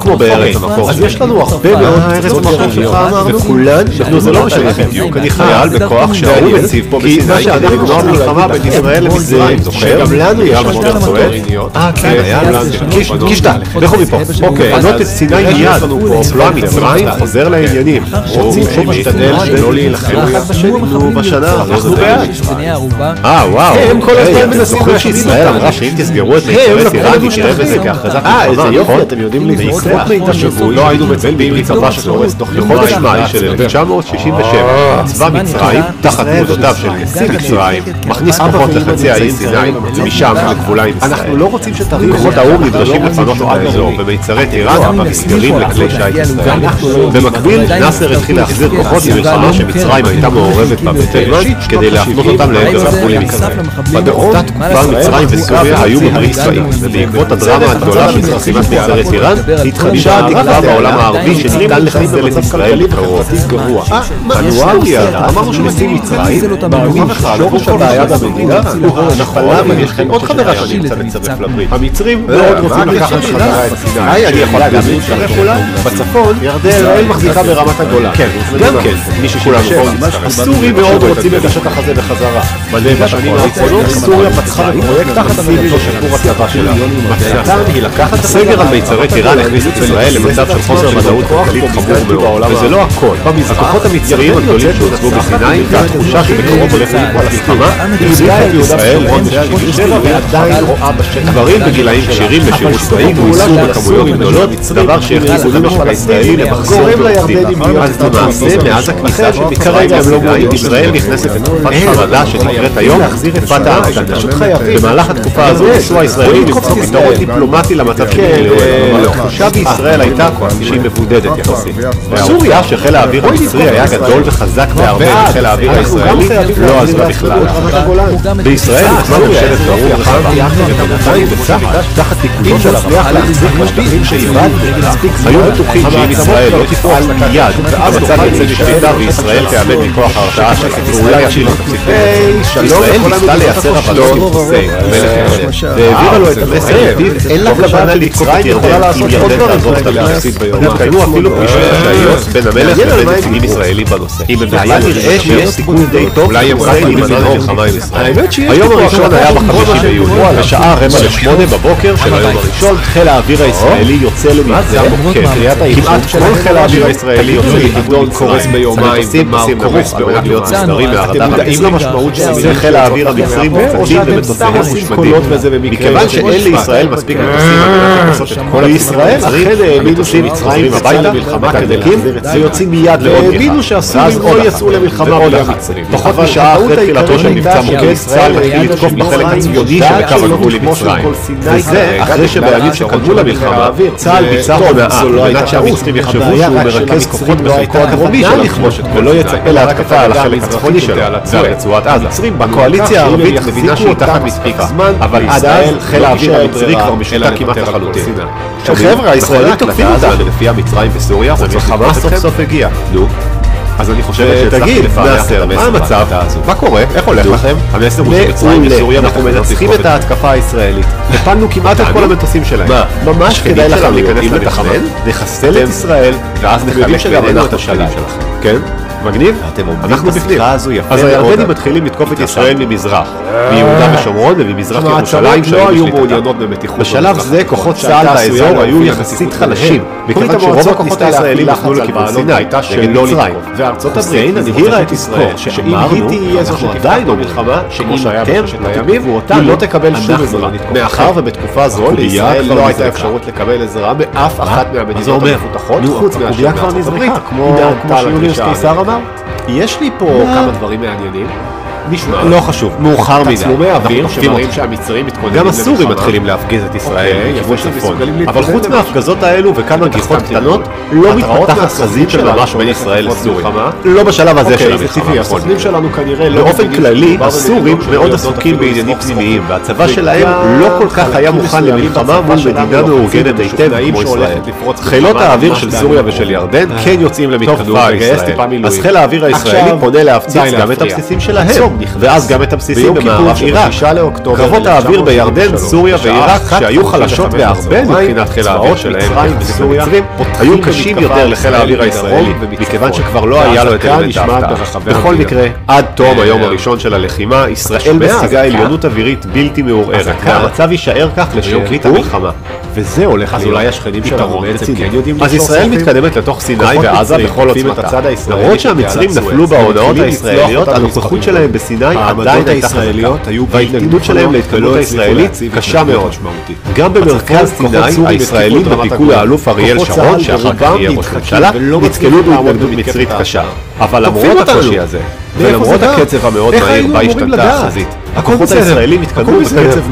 כמו בארץ המקור. אז יש לנו הרבה מאוד ארץ המקור שלך אמרנו, וכולן, זה לא משנה בדיוק, אני חייל בכוח שהאו"ם מציב פה בסיני כדי למנוע מלחמה בין ישראל למצרים, זוכר? גם לנו יש משבר צועד. כן, היה קישטה, לכו מפה. אוקיי, בנות את סיני מיד, צבא מצרים חוזר לעניינים. רוצים שמשתדל שלא להילחם אחד בשני בשנה, אנחנו בעד. וואו, הם כל הזמן מנסים שישראל אמרה שאם תסגרו את מצרי טיראן תראה בזה כהכרזת איזה יופי, אתם יודעים להתמחות מהתשבוי. לא היינו מצלבים מצבא שתורס תוך לחודש מאי של 1967. צבא מצרים, תחת מודותיו של נשיא מצרים, מכניס כוחות לחצי האי סיני, ומשם לגבולה עם ישראל. אנחנו לא רוצים שתריבו. כוחות האו"ם נדרשים לפנות את האזור, ומיצרי טיראן מסגרים לכלי שיט ישראלי. במקביל, נאסר התחיל להחזיר כוחות למלחמה שמצרים הייתה מעורבת בה בתימן, כדי להפנות אותם לעבר הגבול עם ישראל. באותה תקופה מצרים וסוריה היו בברית צבאית, ובעקבות הדרמה הגדולה של חסימת מצרי טיראן, התחדשה התקווה בעולם הערבי שניתן לחסל את ישראל בקרוב. סוריה, אמרנו שנשיא מצרים, מאמין ששורש הבעיה במדינה, נכון, אבל יש כאן עוד חברה שאני רוצה לצרף לברית. המצרים מאוד רוצים לקחת חזרה את סיני. אני יכולה גם להצטרף אולי? בצפון, ישראל מחזיקה ברמת הגולן. כן, גם כן, מי שכולם הסורים מאוד רוצים את השטח הזה בחזרה. בשנים האחרונות, סוריה פתחה בפרויקט תחת המדינה לשיפור הצבא שלה. מטרתם היא לקחת הסגר על מיצרי טיראן הכניס את ישראל למצב של חוסר ודאות כלכלית חמור מאוד. וזה לא הכל. הכוחות המצריים הגדולים שהוצבו בסיני והתחושה שבקרוב הולכת ליפול הסכמה, הביאה את ישראל ב-67 ועדיין רואה בשטח. גברים בגילאים כשירים לשירות צבאי גויסו בכמויות גדולות, דבר שהכניס את המשק הישראלי למחסור בעובדים. אז למעשה, מאז הכניסה של מצרים לסיני, ישראל נכנסת לתקופת חרדה שנקראת היום תקופת ההמתנה. במהלך התקופה הזו ניסו הישראלים למצוא פתרון דיפלומטי למצב של אבל התחושה בישראל הייתה שהיא מבודדת יחסית. בסוריה, שחיל האוויר המצרי היה גדול וחזק בהרבה מחיל האוויר הישראלי, לא עזבה בכלל. בישראל הוקמה ממשלת האו"ם רחבה, ובינתיים בצה"ל תחת פיקודו של הרמטכ"ל להחזיק משטחים שאיבד היו בטוחים שאם ישראל לא תפעל מיד, המצב יצא משליטה וישראל תאבד מכוח ההרתעה שלה, ואולי אפילו תפסיק. ישראל ניסתה לייצר הבנות עם חוסיין, מלך ירדן, והעבירה לו את המסר לפיו אין לה כוונה לתקוף את ירדן אם ירדן תעזוב את המלחית ביום. התקיימו אפילו פגישות חשאיות בין המלך לבין נציגים ישראלים בנושא. אם בכלל נראה שיש סיכוי די טוב, אולי הם רק להימנע למלחמה עם ישראל. היום הראשון היה ב5 ביולי, בשעה 7:45 בבוקר של היום הראשון, חיל האוויר הישראלי יוצא למבצע מוקד. כמעט כל חיל האוויר הישראלי יוצא לבדון קורס ביומיים, מר קורס בעוד להיות סדרים מהרדאר. אתם מודעים למשמעות שזה חיל האוויר המצרים מוצצים ומטוסיהם מושמדים. מכיוון שאין לישראל מספיק מטוסים על מנת לעשות את כל ישראל, אכן העמידו שמצרים הביתה למלחמה כדקים ויוצאים מיד לעוד מלחמה. ואז לא יצאו למלחמה עוד המצרים. פחות משעה אחרי תחילתו של מבצע מוקד, צה"ל מתחיל לתקוף בחלק הצפוני שבקו הגבול עם מצרים. וזה אחרי שבימים שקדמו למלחמה, צה"ל ביצע הונאה על מנת שהמצרים יחשבו שהוא מרכז כוחות בחלקו הדרומי של המחמושת ולא יצפה להתקפה על החלק הצפוני שלו, ועל רצועת עזה. הקואליציה הערבית מבינה שהיא תחת מספיק זמן, אבל עד אז חיל האוויר המצרי כבר משותק כמעט לחלוטין. חבר'ה, הישראלים תוקפים אותנו. לפי המצרים וסוריה, המלחמה סוף סוף הגיעה. נו. אז אני חושב שהצלחתי לפענח את המסר. מה המצב? מה קורה? איך הולך לכם? המסר הוא שמצרים וסוריה אנחנו מנצחים את ההתקפה הישראלית. הפלנו כמעט את כל המטוסים שלהם. ממש כדאי לכם להיכנס לתחנה, נחסל את ישראל, ואז נחלק בינינו את השליטה שלכם. כן? מגניב? אנחנו בפנים. אז הירדנים מתחילים לתקוף את ישראל ממזרח, מיהודה ושומרון וממזרח ירושלים שלא היו מעוניינות במתיחות. בשלב זה כוחות צה"ל באזור היו יחסית חלשים, מכיוון שרוב הכוחות הישראלים נפלו לכיוון סיני נגד לא מצרים. וארצות הברית הזהירה את ישראל שאם היא תהיה זו שתפתח במלחמה, שאם אתם תביאו אותה לא תקבל שום עזרה. מאחר ובתקופה זו לישראל לא הייתה אפשרות לקבל עזרה מאף אחת מהמדינות המפותחות חוץ מהשם מארצות הברית, כמו שיוליוס קיסר אמר. יש לי פה כמה דברים מעניינים. לא חשוב, מאוחר מדי. תצלומי אוויר שמראים שהמצרים מתכוננים גם הסורים מתחילים להפגיז את ישראל בכיוון צפון. אבל חוץ מההפגזות האלו וכמה גיחות קטנות, לא מתפתחת חזית של ממש בין ישראל לסוריה. לא בשלב הזה של המלחמה. הסוכנים שלנו כנראה לא... באופן כללי, הסורים מאוד עסוקים בעניינים פנימיים, והצבא שלהם לא כל כך היה מוכן למלחמה מול מדינה מאורגנת היטב כמו ישראל. חילות האוויר של סוריה ושל ירדן כן יוצאים למתקפה הישראלית. אז חיל האוויר הישראלי פונה להפציץ גם את הבסיסים שלהם. ואז גם את הבסיסים במערב עיראק. קרבות האוויר בירדן, סוריה ועיראק, שהיו חלשות בהרבה מבחינת חיל האוויר שלהם בסוריה, היו קשים יותר לחיל האוויר הישראלי, מכיוון שכבר לא היה לו את אלמנט ההפתעה. בכל מקרה, עד תום היום הראשון של הלחימה, ישראל משיגה עליונות אווירית בלתי מעורערת, והמצב יישאר כך לשארית המלחמה. וזה הולך להיות. אז אולי השכנים שלנו בעצם כן יודעים אז ישראל מתקדמת לתוך סיני ועזה בכל עוצמתה. למרות שהמצרים נפלו בהונאות הישראליות, הנוכחות שלהם בסיני עדיין הייתה חזקה, וההתנגדות שלהם להתקדמות הישראלית קשה מאוד. גם במרכז סיני, הישראלים בפיקוד האלוף אריאל שרון, שאחר כך יהיה ראש ממשלה, נתקלו בהתנגדות מצרית קשה. אבל למרות הקושי הזה, ולמרות הקצב המאוד מהיר בה השתנתה החזית, הכוחות הישראלים התקדמו בקצב